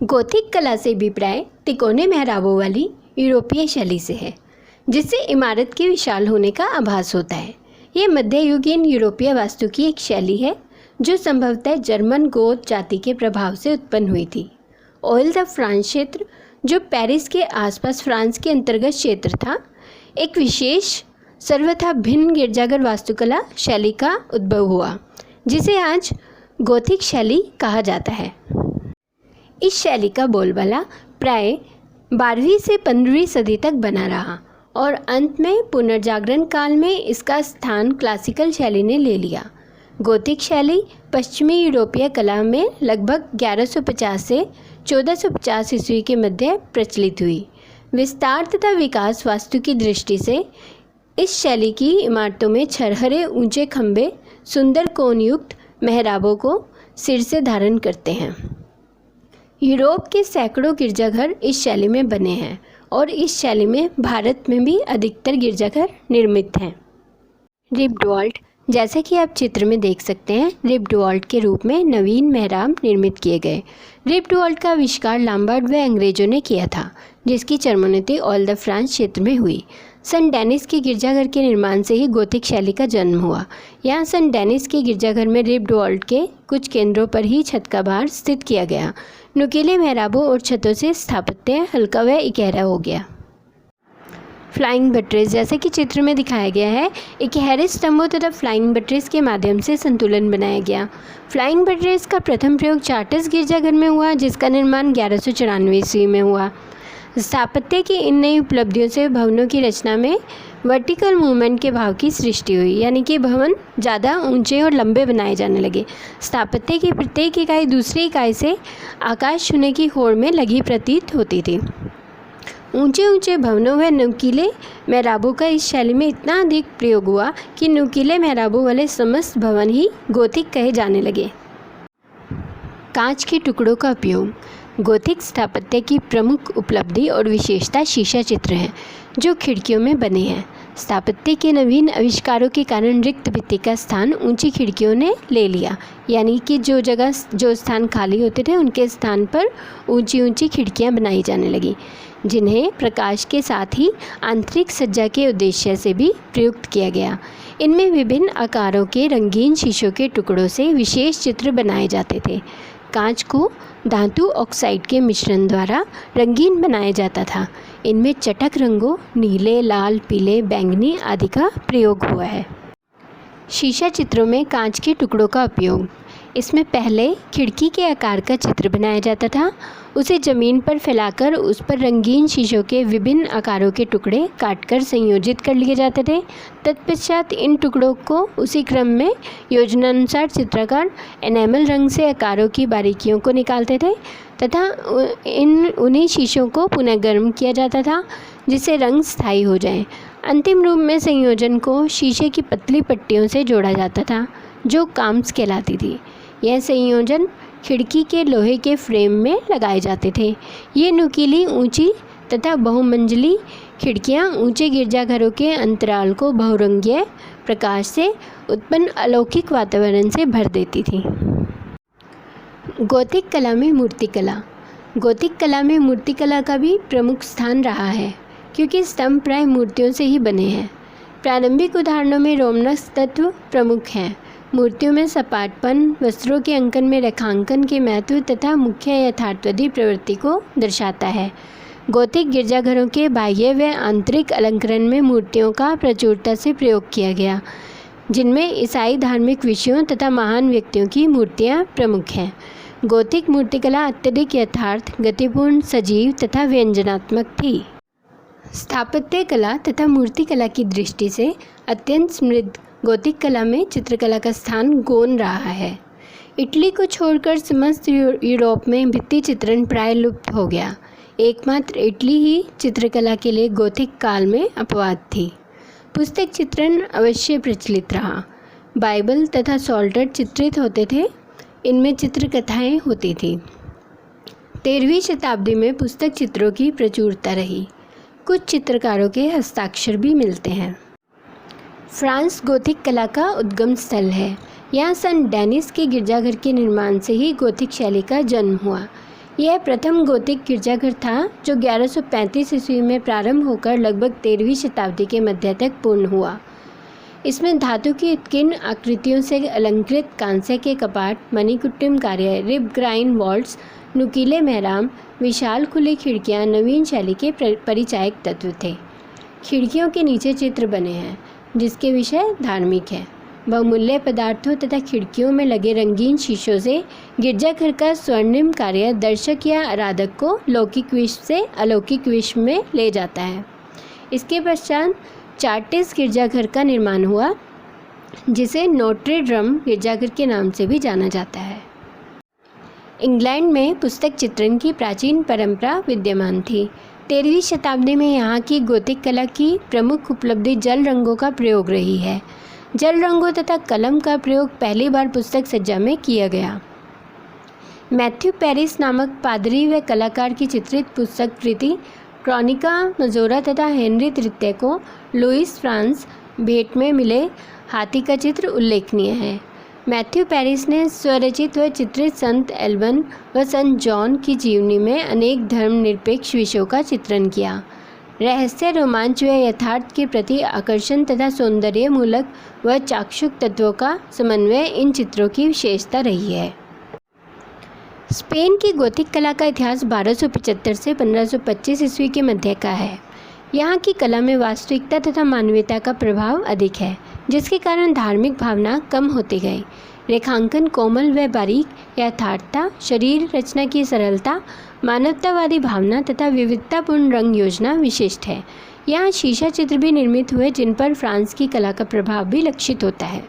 Gothic कला से अभिप्राय तिकोने मेहराबों वाली यूरोपीय शैली से है, जिससे इमारत के विशाल होने का आभास होता है। यह मध्ययुगीन यूरोपीय वास्तु की एक शैली है जो संभवतः जर्मन गोथ जाति के प्रभाव से उत्पन्न हुई थी। ऑयल द फ्रांस क्षेत्र, जो पेरिस के आसपास फ्रांस के अंतर्गत क्षेत्र था, एक विशेष सर्वथा भिन्न गिरजाघर वास्तुकला शैली का उद्भव हुआ, जिसे आज गोथिक शैली कहा जाता है। इस शैली का बोलबाला प्राय 12वीं से 15वीं सदी तक बना रहा और अंत में पुनर्जागरण काल में इसका स्थान क्लासिकल शैली ने ले लिया। गोथिक शैली पश्चिमी यूरोपीय कला में लगभग 1150 से 1450 ईस्वी के मध्य प्रचलित हुई। विस्तार तथा विकास वास्तु की दृष्टि से इस शैली की इमारतों में छरहरे ऊंचे खंभे सुंदर कोणयुक्त मेहराबों को सिर से धारण करते हैं। यूरोप के सैकड़ों गिरजाघर इस शैली में बने हैं और इस शैली में भारत में भी अधिकतर गिरजाघर निर्मित हैं। रिब्ड वॉल्ट, जैसा कि आप चित्र में देख सकते हैं, रिब्ड वॉल्ट के रूप में नवीन मेहराब निर्मित किए गए। रिब्ड वॉल्ट का आविष्कार लॉम्बार्ड व अंग्रेजों ने किया था, जिसकी चरमोन्नति ऑल द फ्रांस क्षेत्र में हुई। सन डेनिस के गिरजाघर के निर्माण से ही गोथिक शैली का जन्म हुआ। यहाँ सन डेनिस के गिरजाघर में रिब्ड वॉल्ट के कुछ केंद्रों पर ही छत का भार स्थित किया गया। नुकीले मेहराबों और छतों से स्थापत्य हल्का व इकहरा हो गया। फ्लाइंग बट्रेस, जैसे कि चित्र में दिखाया गया है, इकहरे स्तंभों तथा फ्लाइंग बट्रेस के माध्यम से संतुलन बनाया गया। फ्लाइंग बट्रेस का प्रथम प्रयोग चार्टर्स गिरजाघर में हुआ, जिसका निर्माण 1194 ईस्वी में हुआ। स्थापत्य की इन नई उपलब्धियों से भवनों की रचना में वर्टिकल मूवमेंट के भाव की सृष्टि हुई, यानी कि भवन ज़्यादा ऊंचे और लंबे बनाए जाने लगे। स्थापत्य की प्रत्येक इकाई दूसरी इकाई से आकाश छूने की होड़ में लगी प्रतीत होती थी। ऊंचे ऊंचे भवनों व नुकीले मेहराबों का इस शैली में इतना अधिक प्रयोग हुआ कि नुकीले मेहराबों वाले समस्त भवन ही गोथिक कहे जाने लगे। कांच के टुकड़ों का उपयोग। गोथिक स्थापत्य की प्रमुख उपलब्धि और विशेषता शीशा चित्र हैं, जो खिड़कियों में बने हैं। स्थापत्य के नवीन आविष्कारों के कारण रिक्त भित्ति का स्थान ऊंची खिड़कियों ने ले लिया, यानी कि जो स्थान खाली होते थे उनके स्थान पर ऊंची ऊंची खिड़कियां बनाई जाने लगी, जिन्हें प्रकाश के साथ ही आंतरिक सज्जा के उद्देश्य से भी प्रयुक्त किया गया। इनमें विभिन्न आकारों के रंगीन शीशों के टुकड़ों से विशेष चित्र बनाए जाते थे। कांच को धातु ऑक्साइड के मिश्रण द्वारा रंगीन बनाया जाता था। इनमें चटक रंगों नीले, लाल, पीले, बैंगनी आदि का प्रयोग हुआ है। शीशा चित्रों में कांच के टुकड़ों का उपयोग। इसमें पहले खिड़की के आकार का चित्र बनाया जाता था, उसे ज़मीन पर फैलाकर उस पर रंगीन शीशों के विभिन्न आकारों के टुकड़े काटकर संयोजित कर लिए जाते थे। तत्पश्चात इन टुकड़ों को उसी क्रम में योजनानुसार चित्रकार एनेमल रंग से आकारों की बारीकियों को निकालते थे तथा उन्हीं शीशों को पुनः गर्म किया जाता था, जिससे रंग स्थायी हो जाए। अंतिम रूप में संयोजन को शीशे की पतली पट्टियों से जोड़ा जाता था, जो काम्स कहलाती थी। यह संयोजन खिड़की के लोहे के फ्रेम में लगाए जाते थे। ये नुकीली, ऊंची तथा बहुमंजिली खिड़कियां ऊंचे गिरजाघरों के अंतराल को बहुरंगीय प्रकाश से उत्पन्न अलौकिक वातावरण से भर देती थी। गोथिक कला में मूर्तिकला। गोथिक कला में मूर्तिकला का भी प्रमुख स्थान रहा है, क्योंकि स्तंभ प्राय मूर्तियों से ही बने हैं। प्रारंभिक उदाहरणों में रोमनस्क तत्व प्रमुख हैं। मूर्तियों में सपाटपन, वस्त्रों के अंकन में रेखांकन के महत्व तथा मुख्य यथार्थवादी प्रवृत्ति को दर्शाता है। गोथिक गिरजाघरों के बाह्य व आंतरिक अलंकरण में मूर्तियों का प्रचुरता से प्रयोग किया गया, जिनमें ईसाई धार्मिक विषयों तथा महान व्यक्तियों की मूर्तियां प्रमुख हैं। गोथिक मूर्तिकला अत्यधिक यथार्थ, गतिपूर्ण, सजीव तथा व्यंजनात्मक थी। स्थापत्य कला तथा मूर्तिकला की दृष्टि से अत्यंत समृद्ध गोथिक कला में चित्रकला का स्थान गौण रहा है। इटली को छोड़कर समस्त यूरोप में भित्ति चित्रण प्राय लुप्त हो गया। एकमात्र इटली ही चित्रकला के लिए गोथिक काल में अपवाद थी। पुस्तक चित्रण अवश्य प्रचलित रहा। बाइबल तथा सॉल्टर चित्रित होते थे। इनमें चित्रकथाएं होती थी। 13वीं शताब्दी में पुस्तक चित्रों की प्रचुरता रही। कुछ चित्रकारों के हस्ताक्षर भी मिलते हैं। फ्रांस गोथिक कला का उद्गम स्थल है। यहाँ सन डेनिस के गिरजाघर के निर्माण से ही गोथिक शैली का जन्म हुआ। यह प्रथम गोथिक गिरजाघर था जो 1135 ईस्वी में प्रारंभ होकर लगभग 13वीं शताब्दी के मध्य तक पूर्ण हुआ। इसमें धातु की उत्कीर्ण आकृतियों से अलंकृत कांस्य के कपाट, मणिकुट्टिम कार्य, रिब ग्राइंड वॉल्स, नुकीले मेहराब, विशाल खुली खिड़कियां नवीन शैली के परिचायक तत्व थे। खिड़कियों के नीचे चित्र बने हैं जिसके विषय धार्मिक है। बहुमूल्य पदार्थों तथा खिड़कियों में लगे रंगीन शीशों से गिरजाघर का स्वर्णिम कार्य दर्शक या आराधक को लौकिक विश्व से अलौकिक विश्व में ले जाता है। इसके पश्चात चार्टिस गिरजाघर का निर्माण हुआ जिसे नोट्रे ड्रम गिरजाघर के नाम से भी जाना जाता है। इंग्लैंड में पुस्तक चित्रण की प्राचीन परंपरा विद्यमान थी। 13वीं शताब्दी में यहाँ की गोथिक कला की प्रमुख उपलब्धि जल रंगों का प्रयोग रही है। जल रंगों तथा कलम का प्रयोग पहली बार पुस्तक सज्जा में किया गया। मैथ्यू पेरिस नामक पादरी व कलाकार की चित्रित पुस्तक कृति क्रॉनिका मजोरा तथा हेनरी तृतीय को लुइस फ्रांस भेंट में मिले हाथी का चित्र उल्लेखनीय है। मैथ्यू पेरिस ने स्वरचित व चित्रित संत एल्बन व संत जॉन की जीवनी में अनेक धर्मनिरपेक्ष विषयों का चित्रण किया। रहस्य, रोमांच व यथार्थ के प्रति आकर्षण तथा सौंदर्य मूलक व चाक्षुक तत्वों का समन्वय इन चित्रों की विशेषता रही है। स्पेन की गोथिक कला का इतिहास 1275 से 1525 ईस्वी के मध्य का है। यहाँ की कला में वास्तविकता तथा मानवीयता का प्रभाव अधिक है, जिसके कारण धार्मिक भावना कम होती गई। रेखांकन कोमल व बारीक, यथार्थता, शरीर रचना की सरलता, मानवतावादी भावना तथा विविधतापूर्ण रंग योजना विशिष्ट है। यहाँ शीशा चित्र भी निर्मित हुए जिन पर फ्रांस की कला का प्रभाव भी लक्षित होता है।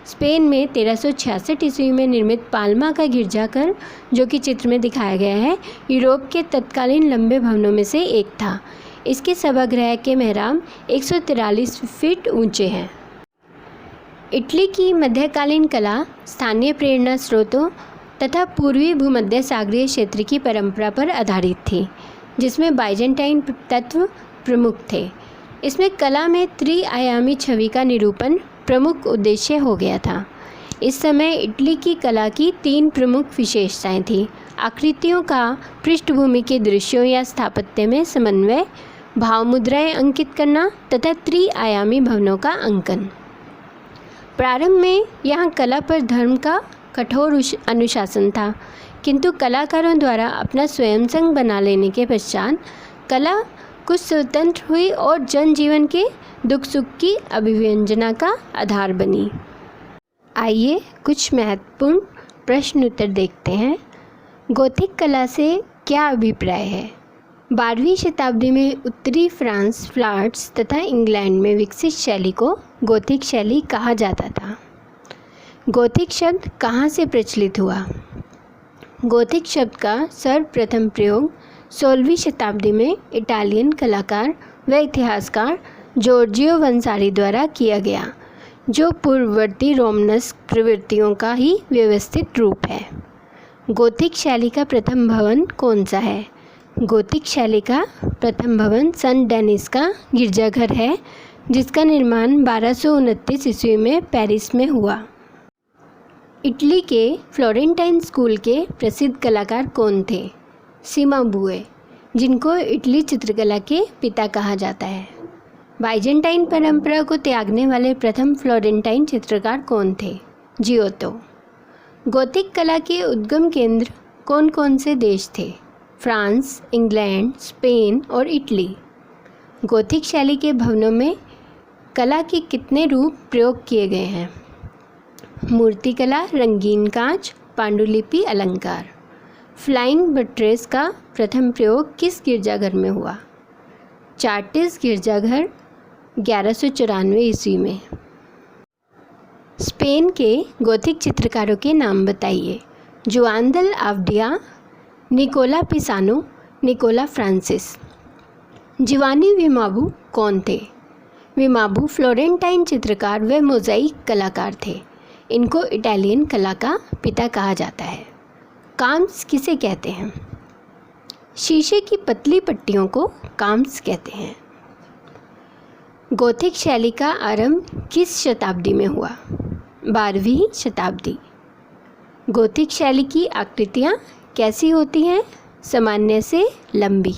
स्पेन में 1366 ईस्वी में निर्मित पाल्मा का गिरजाघर, जो कि चित्र में दिखाया गया है, यूरोप के तत्कालीन लंबे भवनों में से एक था। इसके सभागृह के मेहराब 143 फीट ऊंचे हैं। इटली की मध्यकालीन कला स्थानीय प्रेरणा स्रोतों तथा पूर्वी भूमध्य सागरीय क्षेत्र की परंपरा पर आधारित थी, जिसमें बाइजेंटाइन तत्व प्रमुख थे। इसमें कला में त्रिआयामी छवि का निरूपण प्रमुख उद्देश्य हो गया था। इस समय इटली की कला की 3 प्रमुख विशेषताएं थीं: आकृतियों का पृष्ठभूमि के दृश्यों या स्थापत्य में समन्वय, भाव मुद्राएं अंकित करना तथा त्रिआयामी भवनों का अंकन। प्रारंभ में यहाँ कला पर धर्म का कठोर अनुशासन था, किंतु कलाकारों द्वारा अपना स्वयं संग बना लेने के पश्चात कला कुछ स्वतंत्र हुई और जनजीवन के दुख सुख की अभिव्यंजना का आधार बनी। आइए कुछ महत्वपूर्ण प्रश्न उत्तर देखते हैं। गोथिक कला से क्या अभिप्राय है? 12वीं शताब्दी में उत्तरी फ्रांस, फ्लार्ट्स तथा इंग्लैंड में विकसित शैली को गोथिक शैली कहा जाता था। गोथिक शब्द कहाँ से प्रचलित हुआ? गोथिक शब्द का सर्वप्रथम प्रयोग 16वीं शताब्दी में इटालियन कलाकार व इतिहासकार जॉर्जियो वंसारी द्वारा किया गया, जो पूर्ववर्ती रोमनस्क प्रवृत्तियों का ही व्यवस्थित रूप है। गोथिक शैली का प्रथम भवन कौन सा है? गोथिक शैली का प्रथम भवन संत डेनिस का गिरजाघर है, जिसका निर्माण 1229 ईस्वी में पेरिस में हुआ। इटली के फ्लोरेंटाइन स्कूल के प्रसिद्ध कलाकार कौन थे? सिमाबुए, जिनको इटली चित्रकला के पिता कहा जाता है। बाइजेंटाइन परंपरा को त्यागने वाले प्रथम फ्लोरेंटाइन चित्रकार कौन थे? जियोतो। गोथिक कला के उद्गम केंद्र कौन कौन से देश थे? फ्रांस, इंग्लैंड, स्पेन और इटली। गोथिक शैली के भवनों में कला के कितने रूप प्रयोग किए गए हैं? मूर्तिकला, रंगीन कांच, पांडुलिपि, अलंकार। फ्लाइंग बट्रेस का प्रथम प्रयोग किस गिरजाघर में हुआ? चार्टिस गिरजाघर 1194 ईस्वी में। स्पेन के गोथिक चित्रकारों के नाम बताइए। जुआन दल आव्डिया, Nicola Pisano, Nicola Francis. Giovanni विमाबू कौन थे? विमाबू फ्लोरेंटाइन चित्रकार व मोज़ाइक कलाकार थे। इनको इटालियन कला का पिता कहा जाता है। काम्स किसे कहते हैं? शीशे की पतली पट्टियों को काम्स कहते हैं। गोथिक शैली का आरंभ किस शताब्दी में हुआ? 12वीं शताब्दी। गोथिक शैली की आकृतियाँ कैसी होती हैं? सामान्य से लंबी।